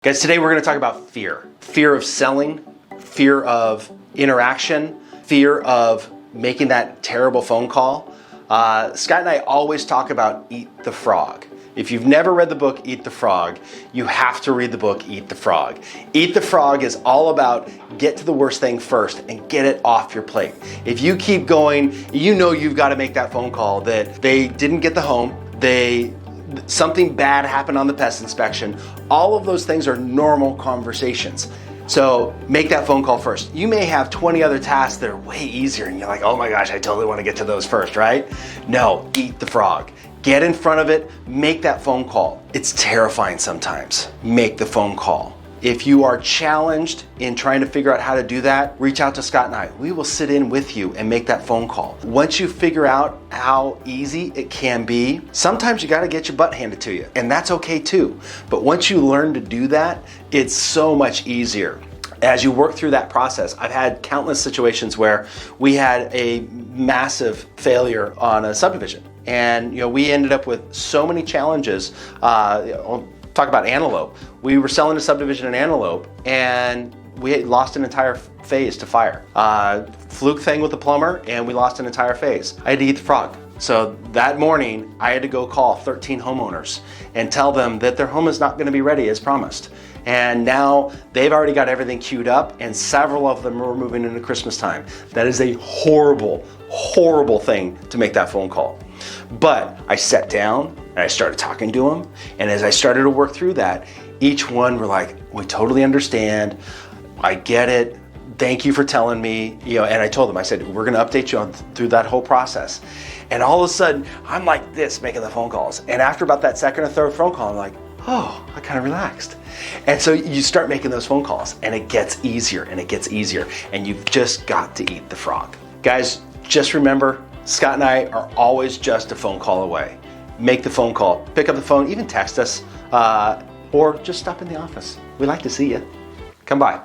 Guys, today we're going to talk about fear. Fear of selling, fear of interaction, fear of making that terrible phone call. Scott and I always talk about Eat the Frog. If you've never read the book Eat the Frog, you have to read the book Eat the Frog. Eat the Frog is all about get to the worst thing first and get it off your plate. If you keep going, you know you've got to make that phone call that they didn't get the home, something bad happened on the pest inspection. All of those things are normal conversations. So make that phone call first. You may have 20 other tasks that are way easier and you're like, oh my gosh, I totally want to get to those first, right? No, eat the frog. Get in front of it, make that phone call. It's terrifying sometimes. Make the phone call. If you are challenged in trying to figure out how to do that, reach out to Scott and I. We will sit in with you and make that phone call. Once you figure out how easy it can be, sometimes you got to get your butt handed to you, and that's okay too. But once you learn to do that, it's so much easier. As you work through that process, I've had countless situations where we had a massive failure on a subdivision. And we ended up with so many challenges. I'll talk about Antelope. We were selling a subdivision in Antelope and we had lost an entire phase to fire. Fluke thing with the plumber and we lost an entire phase. I had to eat the frog. So that morning I had to go call 13 homeowners and tell them that their home is not going to be ready as promised. And now they've already got everything queued up and several of them are moving into Christmas time. That is a horrible, horrible thing to make that phone call. But I sat down and I started talking to them. And as I started to work through that, each one were like, we totally understand. I get it. Thank you for telling me. And I told them, I said, we're going to update you through that whole process. And all of a sudden, I'm like this, making the phone calls. And after about that second or third phone call, I'm like, oh, I kind of relaxed. And so you start making those phone calls and it gets easier and it gets easier. And you've just got to eat the frog. Guys, just remember, Scott and I are always just a phone call away. Make the phone call, pick up the phone, even text us, or just stop in the office. We like to see you. Come by.